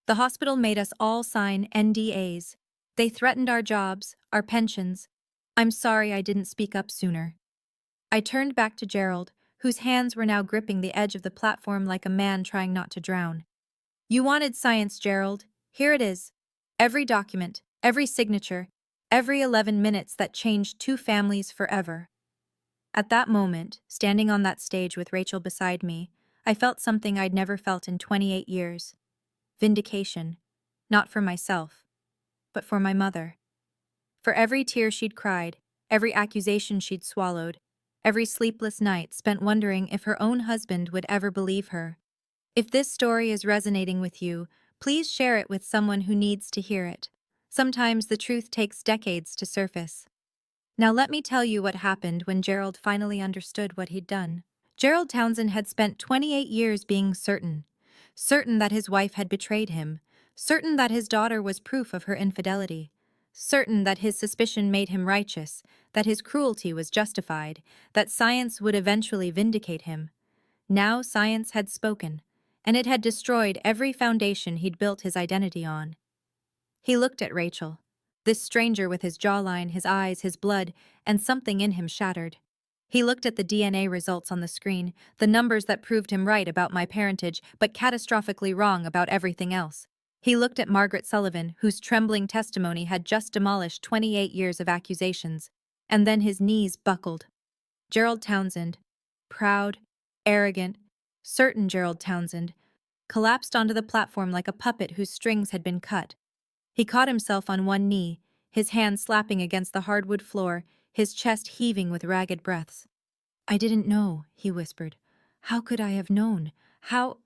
[SPEAKER 1] The hospital made us all sign NDAs. They threatened our jobs, our pensions. I'm sorry I didn't speak up sooner. I turned back to Gerald, whose hands were now gripping the edge of the platform like a man trying not to drown. You wanted science, Gerald. Here it is. Every document, every signature, every 11 minutes that changed two families forever. At that moment, standing on that stage with Rachel beside me, I felt something I'd never felt in 28 years. Vindication. Not for myself, but for my mother. For every tear she'd cried, every accusation she'd swallowed, every sleepless night spent wondering if her own husband would ever believe her. If this story is resonating with you, please share it with someone who needs to hear it. Sometimes the truth takes decades to surface. Now let me tell you what happened when Gerald finally understood what he'd done. Gerald Townsend had spent 28 years being certain that his wife had betrayed him, certain that his daughter was proof of her infidelity, certain that his suspicion made him righteous, that his cruelty was justified, that science would eventually vindicate him. Now science had spoken, and it had destroyed every foundation he'd built his identity on. He looked at Rachel, this stranger with his jawline, his eyes, his blood, and something in him shattered. He looked at the DNA results on the screen, the numbers that proved him right about my parentage, but catastrophically wrong about everything else. He looked at Margaret Sullivan, whose trembling testimony had just demolished 28 years of accusations, and then his knees buckled. Gerald Townsend, proud, arrogant, certain Gerald Townsend, collapsed onto the platform like a puppet whose strings had been cut. He caught himself on one knee, his hand slapping against the hardwood floor, his chest heaving with ragged breaths. I didn't know, he whispered. How could I have known? How?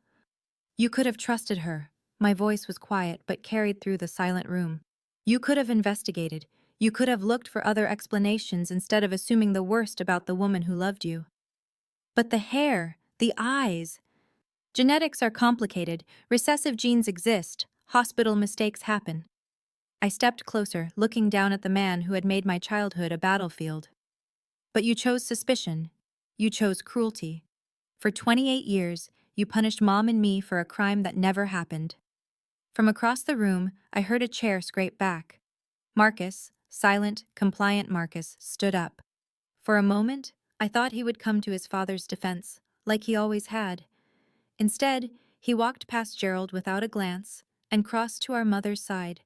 [SPEAKER 1] You could have trusted her. My voice was quiet but carried through the silent room. You could have investigated. You could have looked for other explanations instead of assuming the worst about the woman who loved you. But the hair, the eyes. Genetics are complicated, recessive genes exist, hospital mistakes happen. I stepped closer, looking down at the man who had made my childhood a battlefield. But you chose suspicion. You chose cruelty. For 28 years, you punished Mom and me for a crime that never happened. From across the room, I heard a chair scrape back. Marcus, silent, compliant Marcus, stood up. For a moment, I thought he would come to his father's defense, like he always had. Instead, he walked past Gerald without a glance and crossed to our mother's side.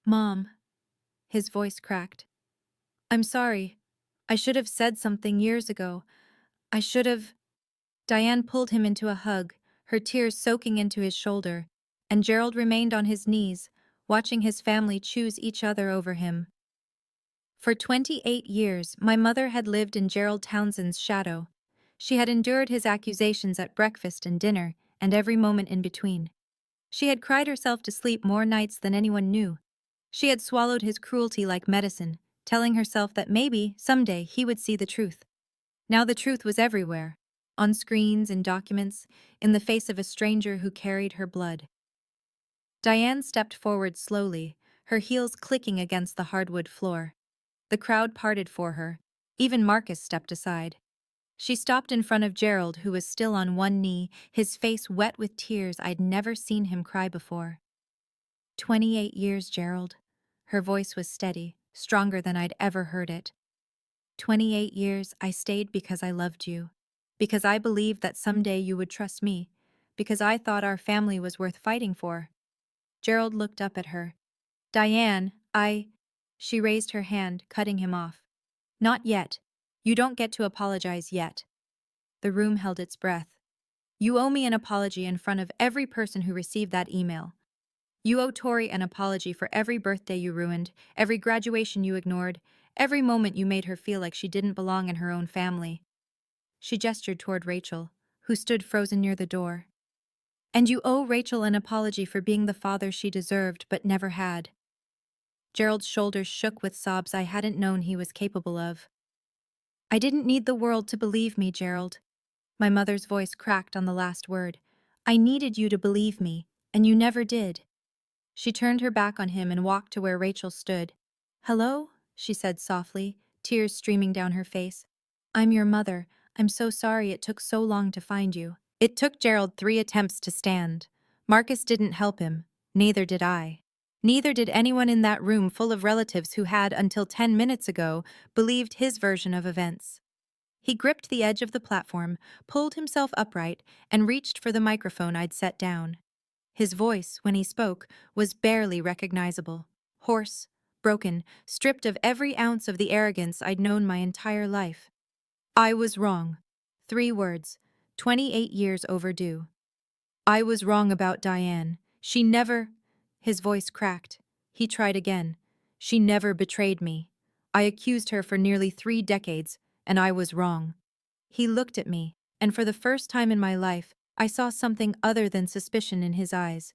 [SPEAKER 1] Mom, his voice cracked. I'm sorry. I should have said something years ago. I should have. Diane pulled him into a hug, her tears soaking into his shoulder, and Gerald remained on his knees, watching his family choose each other over him. For 28 years, my mother had lived in Gerald Townsend's shadow. She had endured his accusations at breakfast and dinner, and every moment in between. She had cried herself to sleep more nights than anyone knew. She had swallowed his cruelty like medicine, telling herself that maybe, someday, he would see the truth. Now the truth was everywhere. On screens, in documents, in the face of a stranger who carried her blood. Diane stepped forward slowly, her heels clicking against the hardwood floor. The crowd parted for her. Even Marcus stepped aside. She stopped in front of Gerald, who was still on one knee, his face wet with tears. I'd never seen him cry before. 28 years, Gerald. Her voice was steady, stronger than I'd ever heard it. 28 years, I stayed because I loved you. Because I believed that someday you would trust me. Because I thought our family was worth fighting for. Gerald looked up at her. Diane, She raised her hand, cutting him off. Not yet. You don't get to apologize yet. The room held its breath. You owe me an apology in front of every person who received that email. You owe Tori an apology for every birthday you ruined, every graduation you ignored, every moment you made her feel like she didn't belong in her own family. She gestured toward Rachel, who stood frozen near the door. And you owe Rachel an apology for being the father she deserved but never had. Gerald's shoulders shook with sobs I hadn't known he was capable of. I didn't need the world to believe me, Gerald. My mother's voice cracked on the last word. I needed you to believe me, and you never did. She turned her back on him and walked to where Rachel stood. Hello? She said softly, tears streaming down her face. I'm your mother. I'm so sorry it took so long to find you. It took Gerald 3 attempts to stand. Marcus didn't help him. Neither did I. Neither did anyone in that room full of relatives who had, until 10 minutes ago, believed his version of events. He gripped the edge of the platform, pulled himself upright, and reached for the microphone I'd set down. His voice, when he spoke, was barely recognizable. Hoarse, broken, stripped of every ounce of the arrogance I'd known my entire life. I was wrong. 3 words, 28 years overdue. I was wrong about Diane. She never... His voice cracked. He tried again. She never betrayed me. I accused her for nearly 3 decades, and I was wrong. He looked at me, and for the first time in my life, I saw something other than suspicion in his eyes.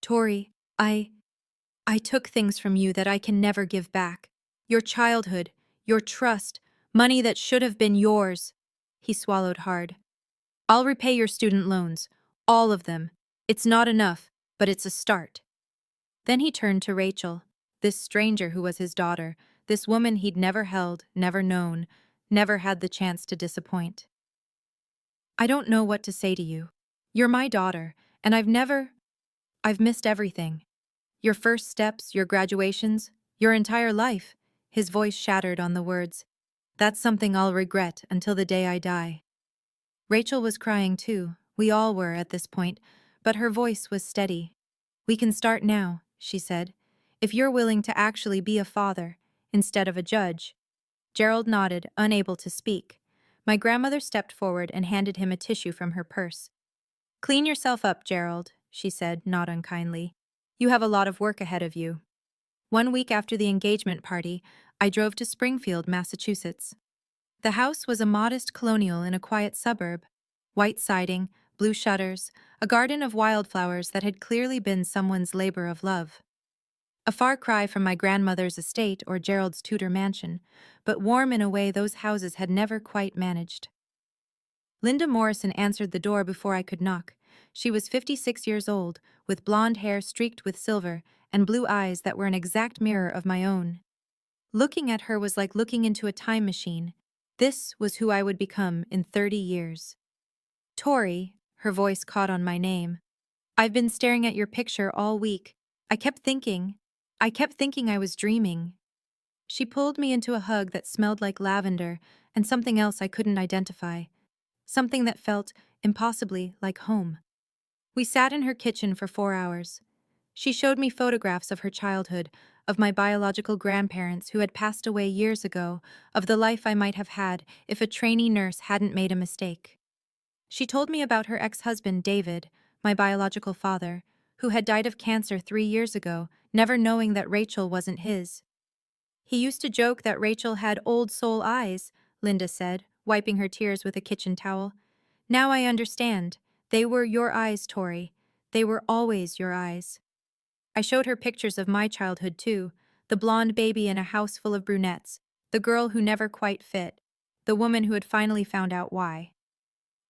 [SPEAKER 1] Tori, I took things from you that I can never give back. Your childhood, your trust, money that should have been yours. He swallowed hard. I'll repay your student loans. All of them. It's not enough, but it's a start. Then he turned to Rachel, this stranger who was his daughter, this woman he'd never held, never known, never had the chance to disappoint. I don't know what to say to you. You're my daughter, and I've missed everything. Your first steps, your graduations, your entire life. His voice shattered on the words. That's something I'll regret until the day I die. Rachel was crying too. We all were at this point, but her voice was steady. We can start now, she said, if you're willing to actually be a father, instead of a judge. Gerald nodded, unable to speak. My grandmother stepped forward and handed him a tissue from her purse. Clean yourself up, Gerald, she said, not unkindly. You have a lot of work ahead of you. 1 week after the engagement party, I drove to Springfield, Massachusetts. The house was a modest colonial in a quiet suburb. White siding, blue shutters, a garden of wildflowers that had clearly been someone's labor of love. A far cry from my grandmother's estate or Gerald's Tudor mansion, but warm in a way those houses had never quite managed. Linda Morrison answered the door before I could knock. She was 56 years old, with blonde hair streaked with silver and blue eyes that were an exact mirror of my own. Looking at her was like looking into a time machine. This was who I would become in 30 years. Tori, her voice caught on my name. I've been staring at your picture all week. I kept thinking. I kept thinking I was dreaming. She pulled me into a hug that smelled like lavender and something else I couldn't identify. Something that felt, impossibly, like home. We sat in her kitchen for 4 hours. She showed me photographs of her childhood, of my biological grandparents who had passed away years ago, of the life I might have had if a trainee nurse hadn't made a mistake. She told me about her ex-husband, David, my biological father, who had died of cancer 3 years ago, never knowing that Rachel wasn't his. He used to joke that Rachel had old soul eyes, Linda said, wiping her tears with a kitchen towel. Now I understand. They were your eyes, Tori. They were always your eyes. I showed her pictures of my childhood, too. The blonde baby in a house full of brunettes, the girl who never quite fit, the woman who had finally found out why.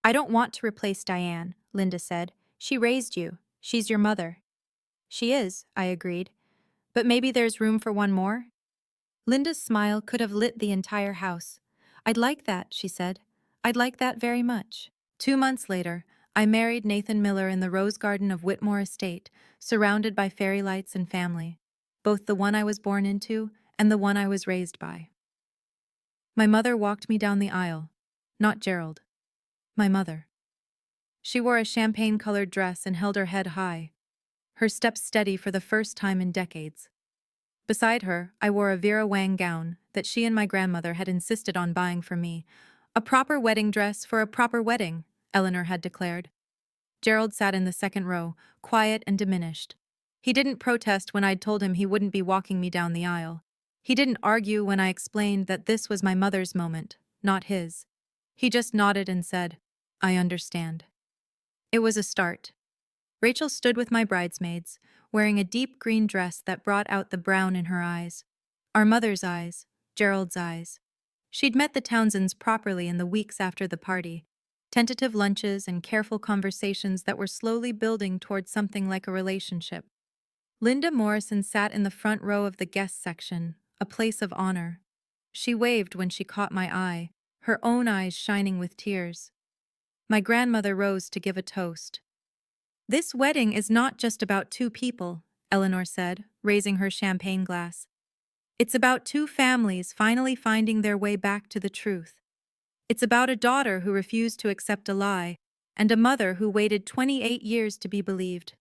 [SPEAKER 1] I don't want to replace Diane, Linda said. She raised you. She's your mother. She is, I agreed. But maybe there's room for one more? Linda's smile could have lit the entire house. I'd like that, she said. I'd like that very much. 2 months later, I married Nathan Miller in the rose garden of Whitmore Estate, surrounded by fairy lights and family, both the one I was born into and the one I was raised by. My mother walked me down the aisle. Not Gerald. My mother. She wore a champagne-colored dress and held her head high, her steps steady for the first time in decades. Beside her, I wore a Vera Wang gown that she and my grandmother had insisted on buying for me. A proper wedding dress for a proper wedding, Eleanor had declared. Gerald sat in the second row, quiet and diminished. He didn't protest when I'd told him he wouldn't be walking me down the aisle. He didn't argue when I explained that this was my mother's moment, not his. He just nodded and said, "I understand." It was a start. Rachel stood with my bridesmaids, wearing a deep green dress that brought out the brown in her eyes. Our mother's eyes, Gerald's eyes. She'd met the Townsends properly in the weeks after the party, tentative lunches and careful conversations that were slowly building towards something like a relationship. Linda Morrison sat in the front row of the guest section, a place of honor. She waved when she caught my eye, her own eyes shining with tears. My grandmother rose to give a toast. "This wedding is not just about two people," Eleanor said, raising her champagne glass. "It's about two families finally finding their way back to the truth. It's about a daughter who refused to accept a lie, and a mother who waited 28 years to be believed."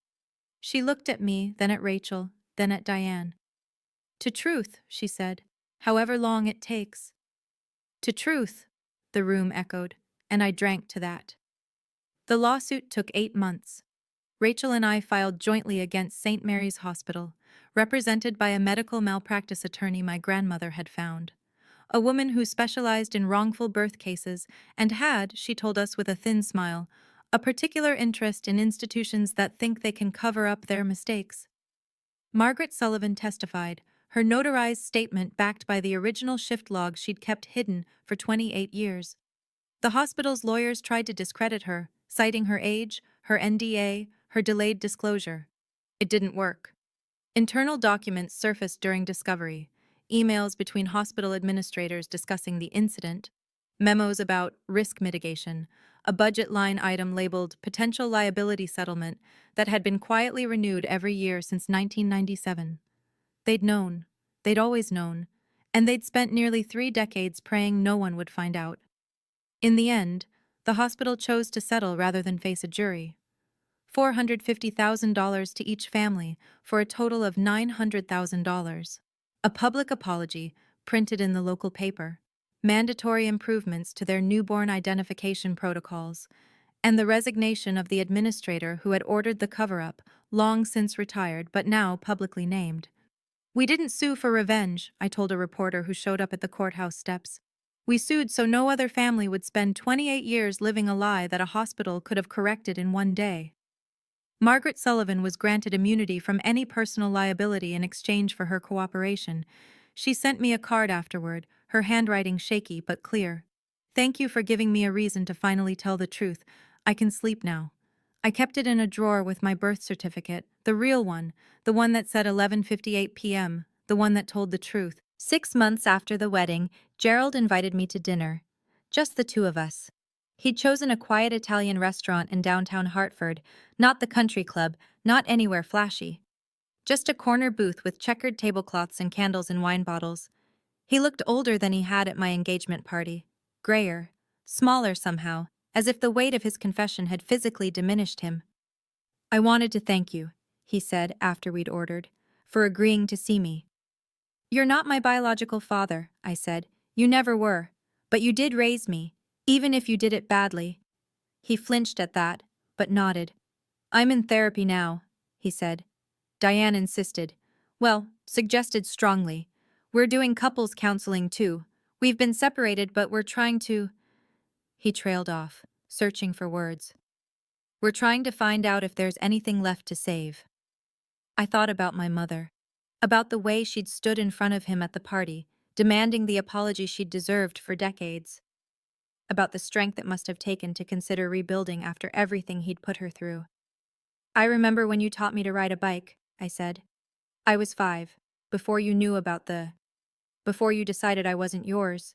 [SPEAKER 1] She looked at me, then at Rachel, then at Diane. "To truth," she said, "however long it takes." "To truth," the room echoed, and I drank to that. The lawsuit took 8 months. Rachel and I filed jointly against St. Mary's Hospital, represented by a medical malpractice attorney my grandmother had found. A woman who specialized in wrongful birth cases and had, she told us with a thin smile, a particular interest in institutions that think they can cover up their mistakes. Margaret Sullivan testified, her notarized statement backed by the original shift log she'd kept hidden for 28 years. The hospital's lawyers tried to discredit her, citing her age, her NDA, her delayed disclosure. It didn't work. Internal documents surfaced during discovery, emails between hospital administrators discussing the incident, memos about risk mitigation, a budget line item labeled potential liability settlement that had been quietly renewed every year since 1997. They'd known. They'd always known. And they'd spent nearly 3 decades praying no one would find out. In the end, the hospital chose to settle rather than face a jury. $450,000 to each family for a total of $900,000. A public apology, printed in the local paper, mandatory improvements to their newborn identification protocols, and the resignation of the administrator who had ordered the cover-up, long since retired but now publicly named. "We didn't sue for revenge," I told a reporter who showed up at the courthouse steps. "We sued so no other family would spend 28 years living a lie that a hospital could have corrected in one day." Margaret Sullivan was granted immunity from any personal liability in exchange for her cooperation. She sent me a card afterward, her handwriting shaky but clear. "Thank you for giving me a reason to finally tell the truth. I can sleep now." I kept it in a drawer with my birth certificate, the real one, the one that said 11:58 p.m., the one that told the truth. 6 months after the wedding, Gerald invited me to dinner. Just the two of us. He'd chosen a quiet Italian restaurant in downtown Hartford, not the country club, not anywhere flashy. Just a corner booth with checkered tablecloths and candles and wine bottles. He looked older than he had at my engagement party. Grayer. Smaller somehow, as if the weight of his confession had physically diminished him. "I wanted to thank you," he said after we'd ordered, "for agreeing to see me." "You're not my biological father," I said. "You never were. But you did raise me, even if you did it badly." He flinched at that, but nodded. "I'm in therapy now," he said. Diane insisted. Well, suggested strongly. "We're doing couples counseling too. We've been separated, but we're trying to—" He trailed off, searching for words. "We're trying to find out if there's anything left to save." I thought about my mother. About the way she'd stood in front of him at the party, demanding the apology she'd deserved for decades. About the strength it must have taken to consider rebuilding after everything he'd put her through. "I remember when you taught me to ride a bike," I said. "I was 5, before you knew about before you decided I wasn't yours.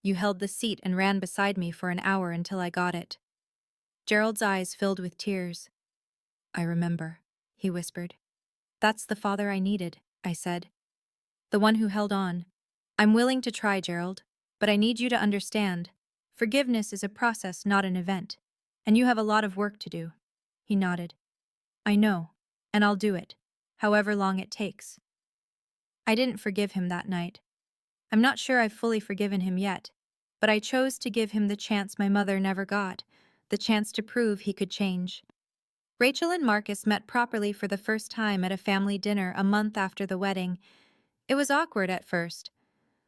[SPEAKER 1] You held the seat and ran beside me for an hour until I got it." Gerald's eyes filled with tears. "I remember," he whispered. "That's the father I needed," I said. "The one who held on. I'm willing to try, Gerald, but I need you to understand. Forgiveness is a process, not an event. And you have a lot of work to do." He nodded. "I know, and I'll do it, however long it takes." I didn't forgive him that night. I'm not sure I've fully forgiven him yet, but I chose to give him the chance my mother never got, the chance to prove he could change. Rachel and Marcus met properly for the first time at a family dinner a month after the wedding. It was awkward at first.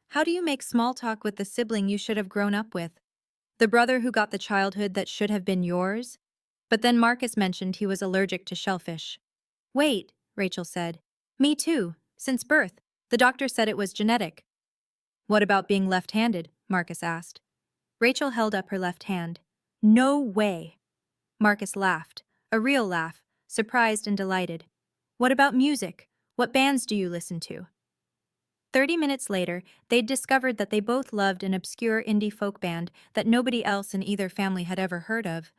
[SPEAKER 1] How do you make small talk with the sibling you should have grown up with? The brother who got the childhood that should have been yours? But then Marcus mentioned he was allergic to shellfish. "Wait," Rachel said. "Me too, since birth. The doctor said it was genetic." "What about being left-handed?" Marcus asked. Rachel held up her left hand. "No way." Marcus laughed, a real laugh, surprised and delighted. "What about music? What bands do you listen to?" 30 minutes later, they'd discovered that they both loved an obscure indie folk band that nobody else in either family had ever heard of.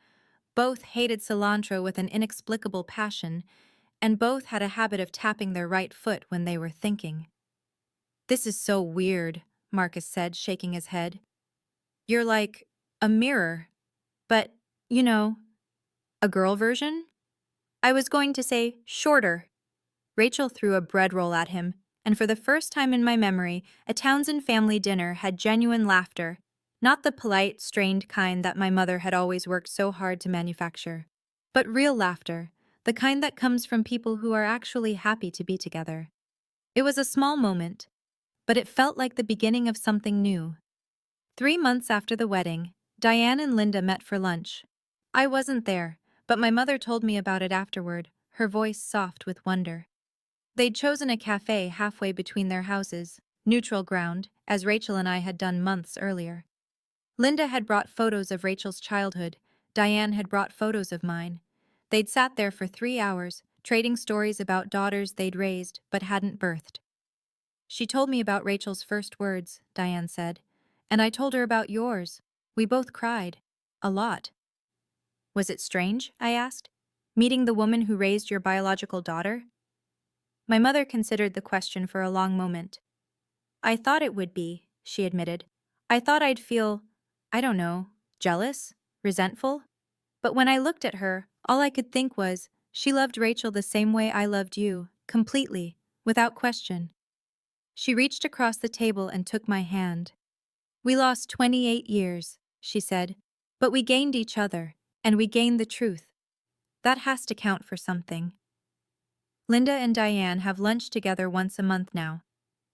[SPEAKER 1] Both hated cilantro with an inexplicable passion, and both had a habit of tapping their right foot when they were thinking. "This is so weird," Marcus said, shaking his head. "You're like a mirror, but, you know, a girl version?" "I was going to say shorter." Rachel threw a bread roll at him, and for the first time in my memory, a Townsend family dinner had genuine laughter, not the polite, strained kind that my mother had always worked so hard to manufacture, but real laughter, the kind that comes from people who are actually happy to be together. It was a small moment, but it felt like the beginning of something new. 3 months after the wedding, Diane and Linda met for lunch. I wasn't there, but my mother told me about it afterward, her voice soft with wonder. They'd chosen a cafe halfway between their houses, neutral ground, as Rachel and I had done months earlier. Linda had brought photos of Rachel's childhood. Diane had brought photos of mine. They'd sat there for 3 hours, trading stories about daughters they'd raised but hadn't birthed. "She told me about Rachel's first words," Diane said, "and I told her about yours. We both cried. A lot." "Was it strange?" I asked. "Meeting the woman who raised your biological daughter?" My mother considered the question for a long moment. "I thought it would be," she admitted. "I thought I'd feel, I don't know, jealous? Resentful? But when I looked at her, all I could think was, she loved Rachel the same way I loved you, completely, without question." She reached across the table and took my hand. "We lost 28 years," she said, "but we gained each other, and we gained the truth. That has to count for something." Linda and Diane have lunch together once a month now.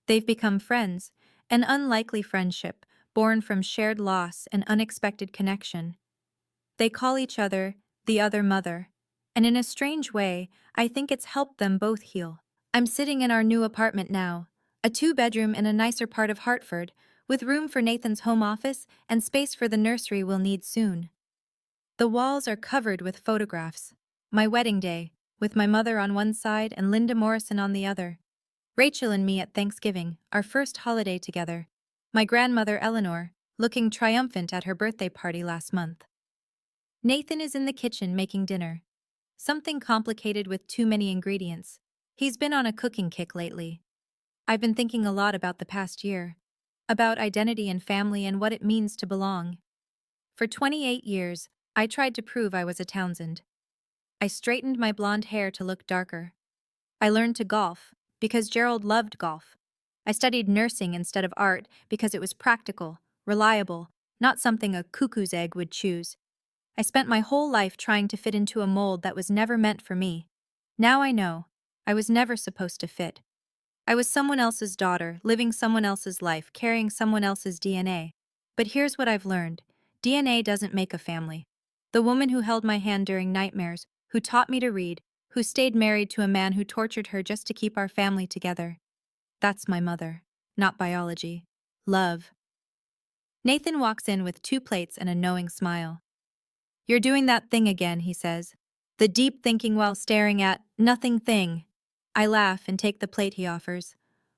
[SPEAKER 1] They've become friends, an unlikely friendship, born from shared loss and unexpected connection. They call each other the other mother, and in a strange way, I think it's helped them both heal. I'm sitting in our new apartment now, a 2-bedroom in a nicer part of Hartford, with room for Nathan's home office and space for the nursery we'll need soon. The walls are covered with photographs. My wedding day, with my mother on one side and Linda Morrison on the other. Rachel and me at Thanksgiving, our first holiday together. My grandmother Eleanor, looking triumphant at her birthday party last month. Nathan is in the kitchen making dinner. Something complicated with too many ingredients. He's been on a cooking kick lately. I've been thinking a lot about the past year. About identity and family and what it means to belong. For 28 years, I tried to prove I was a Townsend. I straightened my blonde hair to look darker. I learned to golf, because Gerald loved golf. I studied nursing instead of art because it was practical, reliable, not something a cuckoo's egg would choose. I spent my whole life trying to fit into a mold that was never meant for me. Now I know. I was never supposed to fit. I was someone else's daughter, living someone else's life, carrying someone else's DNA. But here's what I've learned. DNA doesn't make a family. The woman who held my hand during nightmares, who taught me to read, who stayed married to a man who tortured her just to keep our family together. That's my mother. Not biology. Love. Nathan walks in with 2 plates and a knowing smile. You're doing that thing again, he says. The deep thinking while staring at nothing thing. I laugh and take the plate he offers.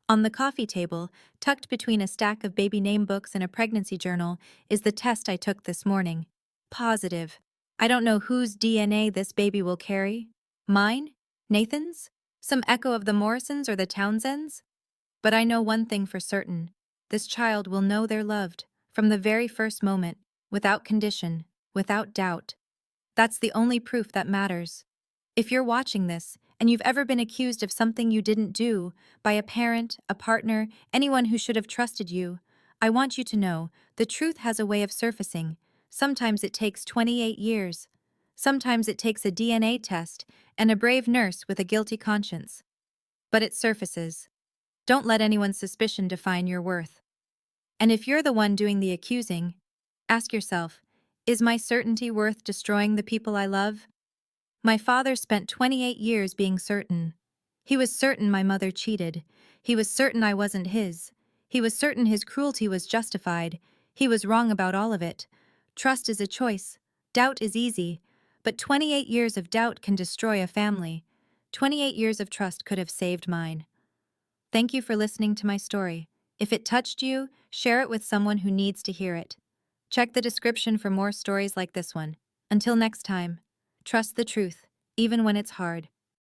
[SPEAKER 1] On the coffee table, tucked between a stack of baby name books and a pregnancy journal, is the test I took this morning. Positive. I don't know whose DNA this baby will carry. Mine? Nathan's? Some echo of the Morrisons or the Townsends? But I know one thing for certain. This child will know they're loved, from the very first moment, without condition, without doubt. That's the only proof that matters. If you're watching this, and you've ever been accused of something you didn't do, by a parent, a partner, anyone who should have trusted you, I want you to know, the truth has a way of surfacing. Sometimes it takes 28 years. Sometimes it takes a DNA test, and a brave nurse with a guilty conscience. But it surfaces. Don't let anyone's suspicion define your worth. And if you're the one doing the accusing, ask yourself, is my certainty worth destroying the people I love? My father spent 28 years being certain. He was certain my mother cheated. He was certain I wasn't his. He was certain his cruelty was justified. He was wrong about all of it. Trust is a choice. Doubt is easy. But 28 years of doubt can destroy a family. 28 years of trust could have saved mine. Thank you for listening to my story. If it touched you, share it with someone who needs to hear it. Check the description for more stories like this one. Until next time, trust the truth, even when it's hard.